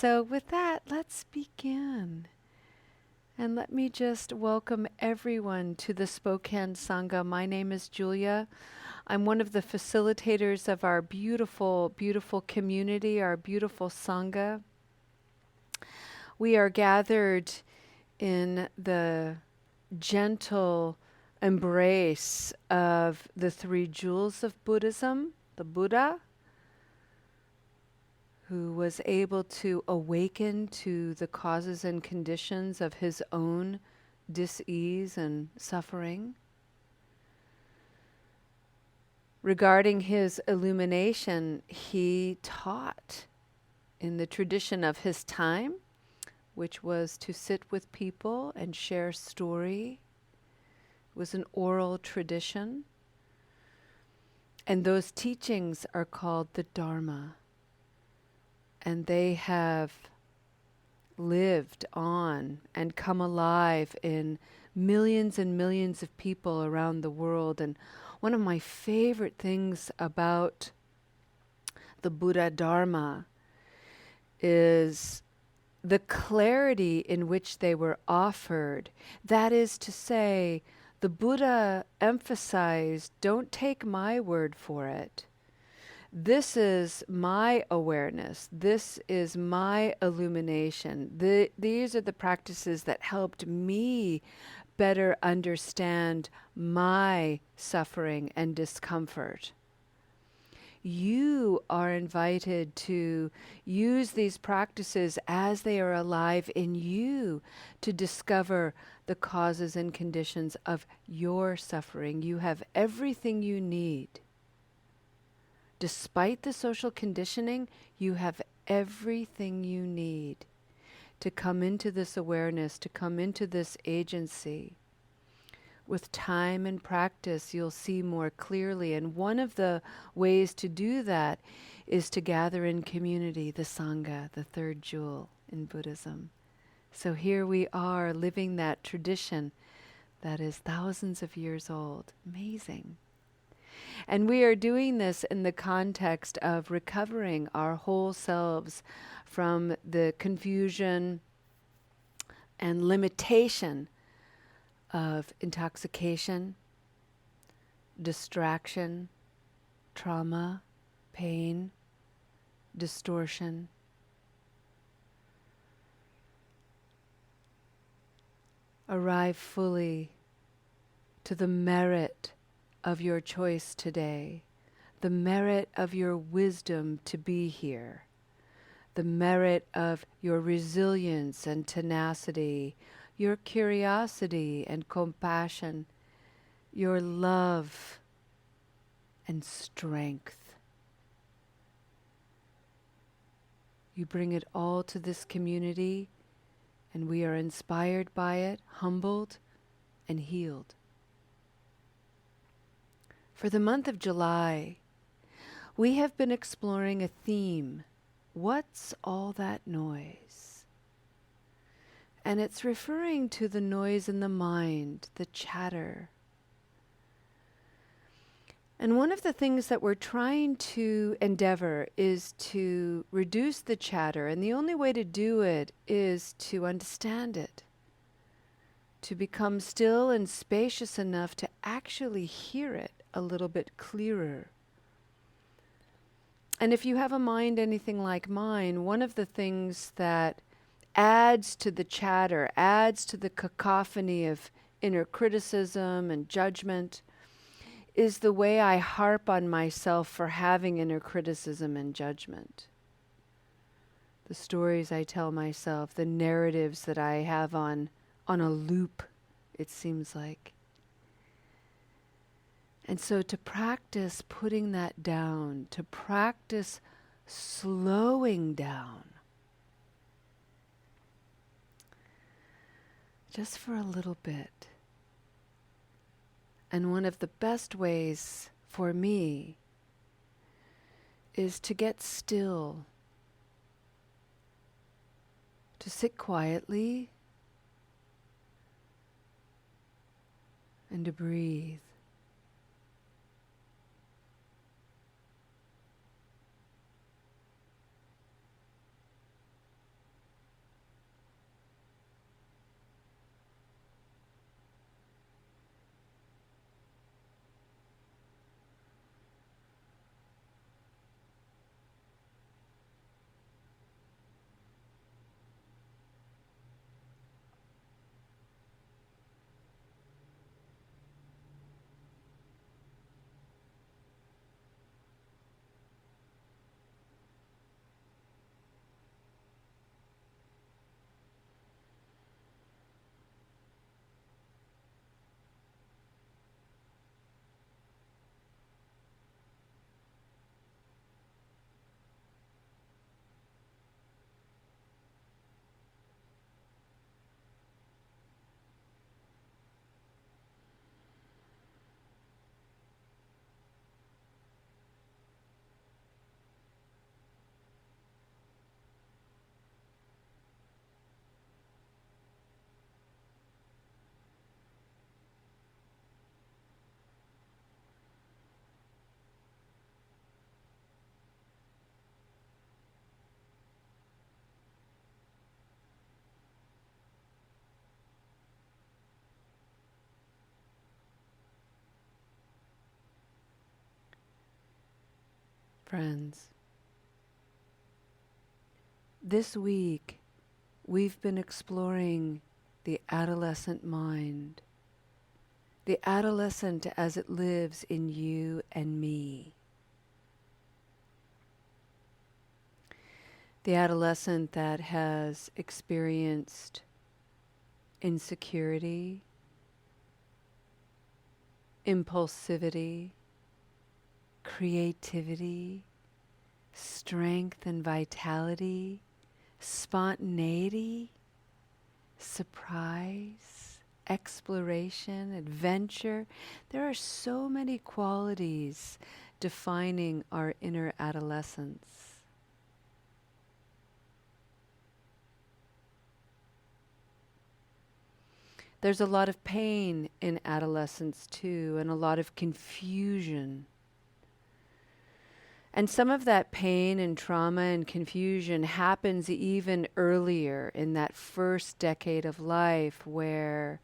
So with that, let's begin. And let me just welcome everyone to the Spokane Sangha. My name is Julia. I'm one of the facilitators of our beautiful, beautiful community, our beautiful Sangha. We are gathered in the gentle embrace of the three jewels of Buddhism, the Buddha, who was able to awaken to the causes and conditions of his own dis-ease and suffering. Regarding his illumination, he taught in the tradition of his time, which was to sit with people and share story. It was an oral tradition. And those teachings are called the Dharma. And they have lived on and come alive in millions and millions of people around the world. And one of my favorite things about the Buddha Dharma is the clarity in which they were offered. That is to say, the Buddha emphasized, don't take my word for it. This is my awareness. This is my illumination. These are the practices that helped me better understand my suffering and discomfort. You are invited to use these practices as they are alive in you to discover the causes and conditions of your suffering. You have everything you need. Despite the social conditioning, you have everything you need to come into this awareness, to come into this agency. With time and practice, you'll see more clearly. And one of the ways to do that is to gather in community, the Sangha, the third jewel in Buddhism. So here we are living that tradition that is thousands of years old. Amazing. And we are doing this in the context of recovering our whole selves from the confusion and limitation of intoxication, distraction, trauma, pain, distortion. Arrive fully to the merit of your choice today, the merit of your wisdom to be here, the merit of your resilience and tenacity, your curiosity and compassion, your love and strength. You bring it all to this community, and we are inspired by it, humbled and healed. For the month of July, we have been exploring a theme. What's all that noise? And it's referring to the noise in the mind, the chatter. And one of the things that we're trying to endeavor is to reduce the chatter, and the only way to do it is to understand it, to become still and spacious enough to actually hear it a little bit clearer. And if you have a mind anything like mine, one of the things that adds to the chatter, adds to the cacophony of inner criticism and judgment, is the way I harp on myself for having inner criticism and judgment. The stories I tell myself, the narratives that I have on a loop, it seems like. And so to practice putting that down, to practice slowing down, just for a little bit. And one of the best ways for me is to get still, to sit quietly and to breathe. friends. This week, we've been exploring the adolescent mind, the adolescent as it lives in you and me. The adolescent that has experienced insecurity, impulsivity, creativity, strength and vitality, spontaneity, surprise, exploration, adventure. There are so many qualities defining our inner adolescence. There's a lot of pain in adolescence too, and a lot of confusion. And some of that pain and trauma and confusion happens even earlier in that first decade of life where,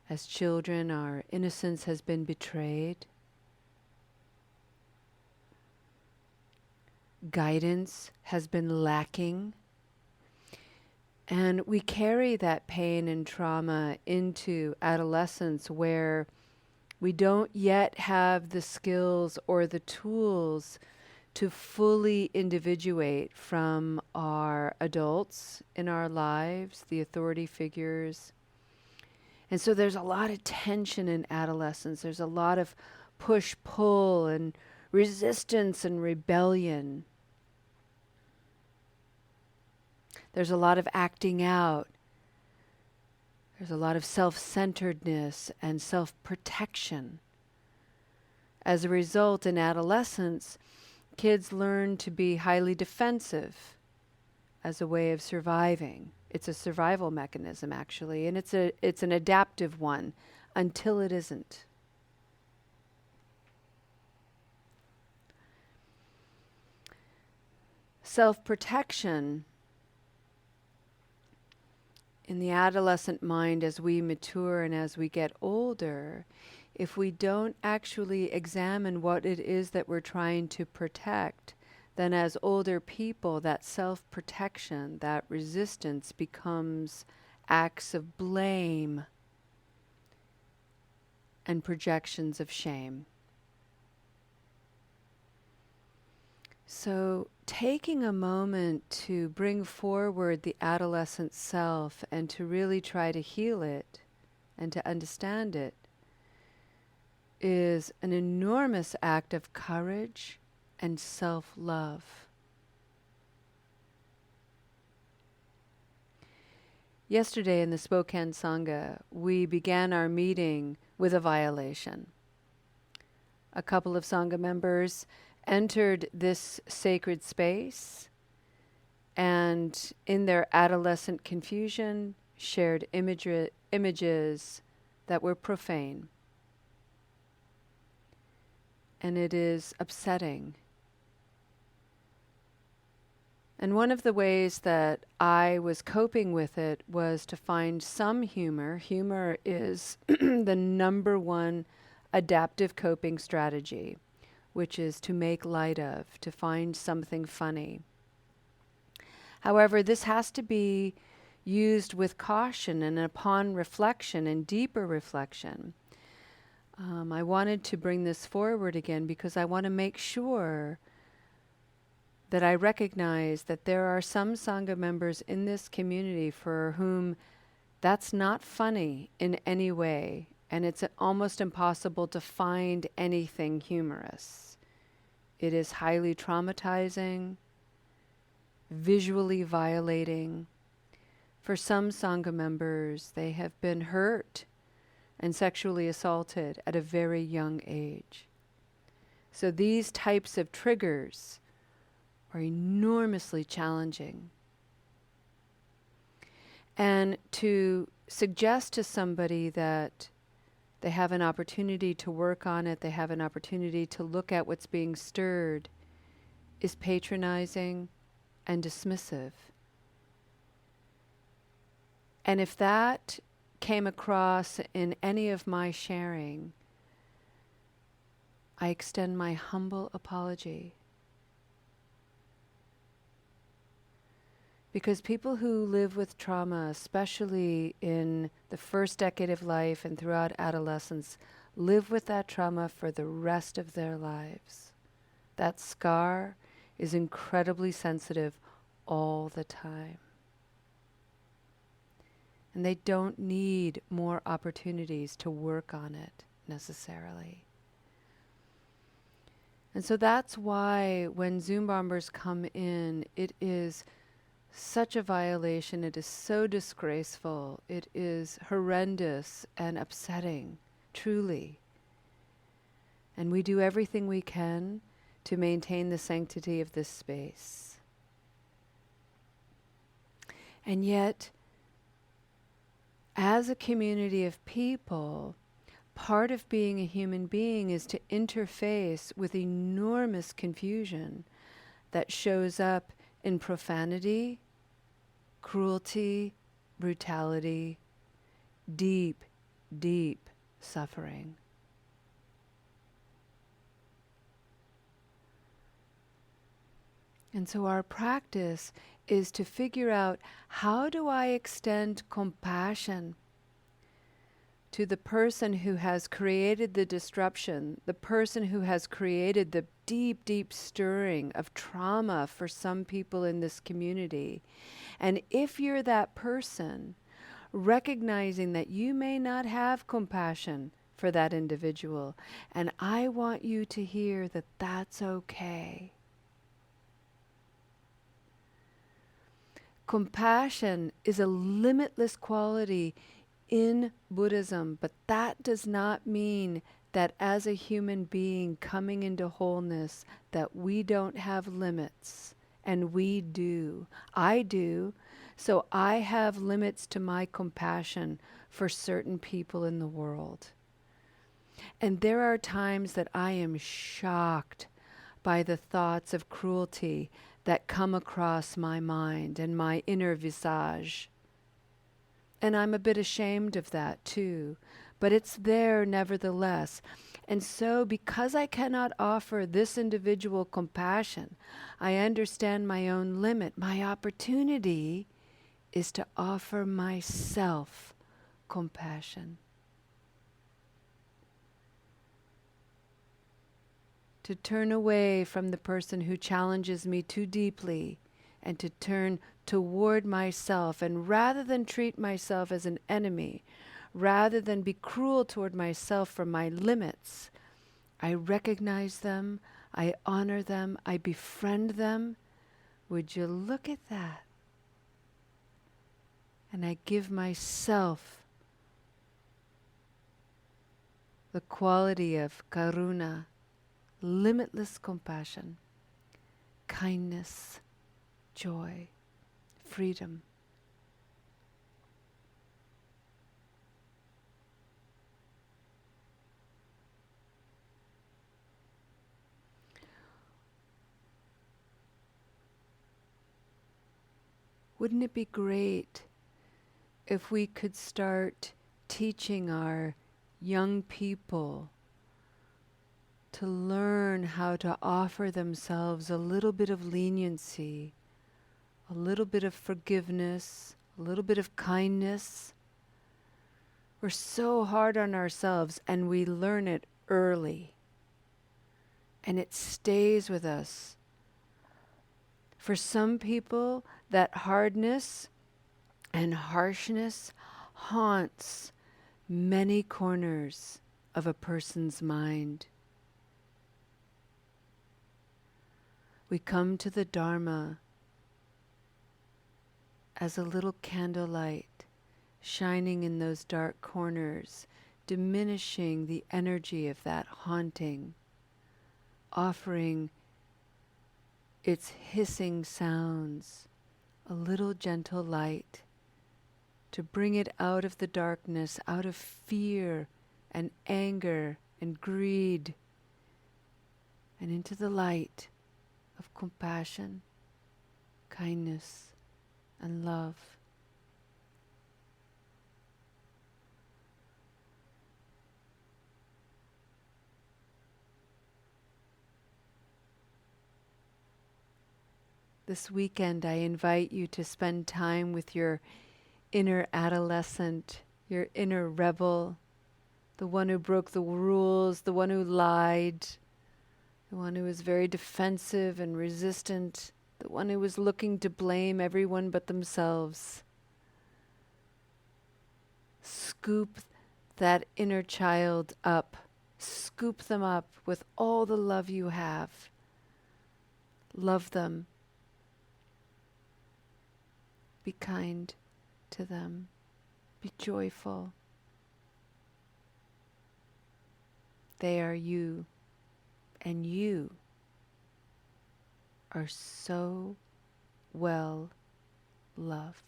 as children, our innocence has been betrayed. Guidance has been lacking. And we carry that pain and trauma into adolescence where we don't yet have the skills or the tools to fully individuate from our adults in our lives, the authority figures. And so there's a lot of tension in adolescence. There's a lot of push-pull and resistance and rebellion. There's a lot of acting out. There's a lot of self-centeredness and self-protection. As a result, in adolescence, kids learn to be highly defensive as a way of surviving. It's a survival mechanism, actually, and it's an adaptive one until it isn't. Self-protection in the adolescent mind, as we mature and as we get older, if we don't actually examine what it is that we're trying to protect, then as older people, that self-protection, that resistance becomes acts of blame and projections of shame. So taking a moment to bring forward the adolescent self and to really try to heal it and to understand it is an enormous act of courage and self-love. Yesterday in the Spokane Sangha, we began our meeting with a violation. A couple of Sangha members entered this sacred space and in their adolescent confusion shared images that were profane. And it is upsetting. And one of the ways that I was coping with it was to find some humor. Humor is the number one adaptive coping strategy, which is to make light of, to find something funny. However, this has to be used with caution and upon reflection and deeper reflection. I wanted to bring this forward again because I want to make sure that I recognize that there are some Sangha members in this community for whom that's not funny in any way, and it's almost impossible to find anything humorous. It is highly traumatizing, visually violating. For some Sangha members, they have been hurt and sexually assaulted at a very young age. So these types of triggers are enormously challenging. And to suggest to somebody that they have an opportunity to work on it, they have an opportunity to look at what's being stirred, is patronizing and dismissive. And if that came across in any of my sharing, I extend my humble apology. Because people who live with trauma, especially in the first decade of life and throughout adolescence, live with that trauma for the rest of their lives. That scar is incredibly sensitive all the time. And they don't need more opportunities to work on it necessarily. And so that's why when Zoom bombers come in, it is such a violation. It is so disgraceful. It is horrendous and upsetting, truly. And we do everything we can to maintain the sanctity of this space. And yet, as a community of people, part of being a human being is to interface with enormous confusion that shows up in profanity, cruelty, brutality, deep, deep suffering. And so our practice is to figure out, how do I extend compassion to the person who has created the disruption, the person who has created the deep, deep stirring of trauma for some people in this community. And if you're that person, recognizing that you may not have compassion for that individual, and I want you to hear that that's okay. Compassion is a limitless quality in Buddhism, but that does not mean that as a human being coming into wholeness, that we don't have limits. And we do. I do. So I have limits to my compassion for certain people in the world. And there are times that I am shocked by the thoughts of cruelty that come across my mind and my inner visage. And I'm a bit ashamed of that too, but it's there nevertheless. And so because I cannot offer this individual compassion, I understand my own limit. My opportunity is to offer myself compassion. To turn away from the person who challenges me too deeply and to turn toward myself. And rather than treat myself as an enemy, rather than be cruel toward myself for my limits, I recognize them, I honor them, I befriend them. Would you look at that? And I give myself the quality of karuna, limitless compassion, kindness, joy, freedom. Wouldn't it be great if we could start teaching our young people to learn how to offer themselves a little bit of leniency, a little bit of forgiveness, a little bit of kindness? We're so hard on ourselves, and we learn it early. And it stays with us. For some people, that hardness and harshness haunts many corners of a person's mind. We come to the Dharma as a little candlelight shining in those dark corners, diminishing the energy of that haunting, offering its hissing sounds, a little gentle light to bring it out of the darkness, out of fear and anger and greed, and into the light of compassion, kindness, and love. This weekend, I invite you to spend time with your inner adolescent, your inner rebel, the one who broke the rules, the one who lied, the one who was very defensive and resistant, the one who was looking to blame everyone but themselves. Scoop that inner child up. Scoop them up with all the love you have. Love them. Be kind to them. Be joyful. They are you, and you are so well loved.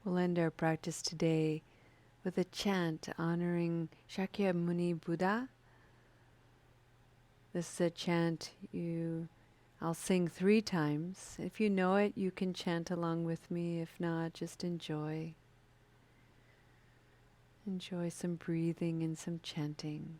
We'll end our practice today with a chant honoring Shakyamuni Buddha. This is a chant I'll sing 3 times. If you know it, you can chant along with me. If not, just enjoy. Enjoy some breathing and some chanting.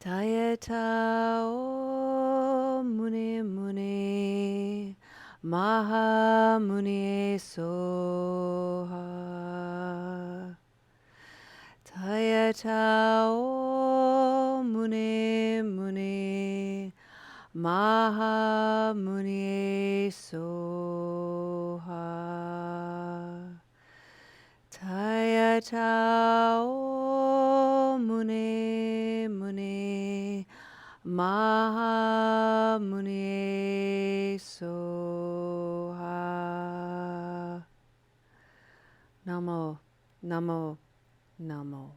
Tayeta o muni muni maha muni soha. Tayeta o muni muni maha muni soha. Tayata o muni muni maha muni soha. Namo, namo, namo.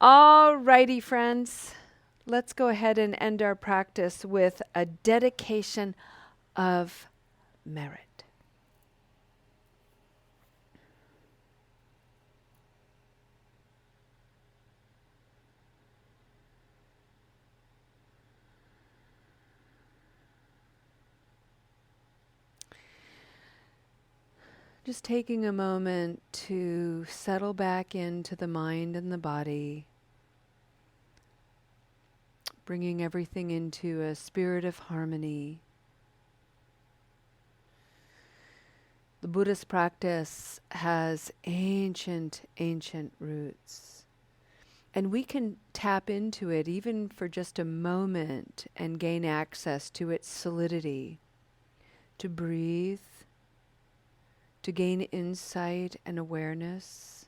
Alrighty, friends. Let's go ahead and end our practice with a dedication of merit. Just taking a moment to settle back into the mind and the body, bringing everything into a spirit of harmony. The Buddhist practice has ancient, ancient roots. And we can tap into it even for just a moment and gain access to its solidity, to breathe, to gain insight and awareness,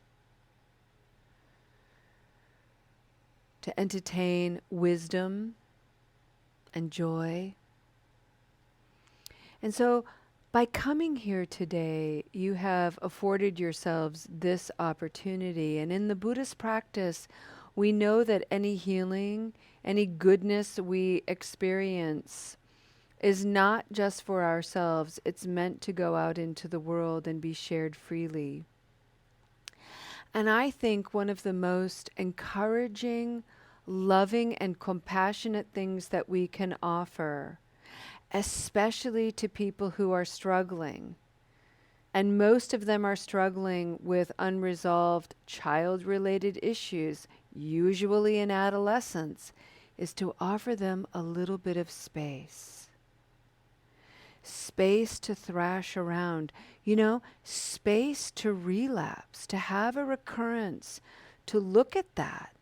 to entertain wisdom and joy. And so By coming here today, you have afforded yourselves this opportunity. And in the Buddhist practice, we know that any healing, any goodness we experience is not just for ourselves, it's meant to go out into the world and be shared freely. And I think one of the most encouraging, loving, and compassionate things that we can offer, especially to people who are struggling, and most of them are struggling with unresolved child-related issues, usually in adolescence, is to offer them a little bit of space. Space to thrash around, space to relapse, to have a recurrence, to look at that.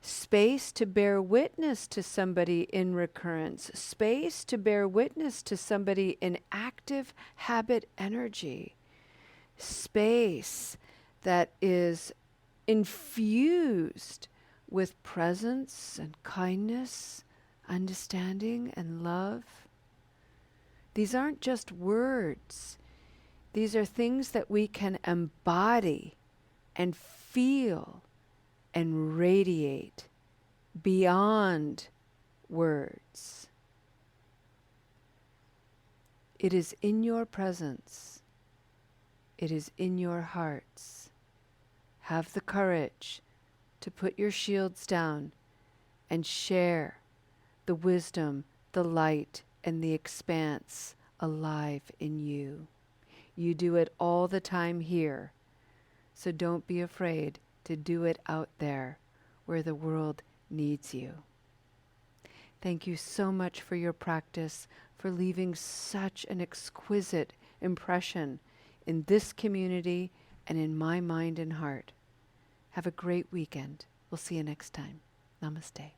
Space to bear witness to somebody in recurrence, space to bear witness to somebody in active habit energy, space that is infused with presence and kindness, understanding and love. These aren't just words. These are things that we can embody and feel and radiate beyond words. It is in your presence. It is in your hearts. Have the courage to put your shields down and share the wisdom, the light, and the expanse alive in you. You do it all the time here, so don't be afraid to do it out there where the world needs you. Thank you so much for your practice, for leaving such an exquisite impression in this community and in my mind and heart. Have a great weekend. We'll see you next time. Namaste.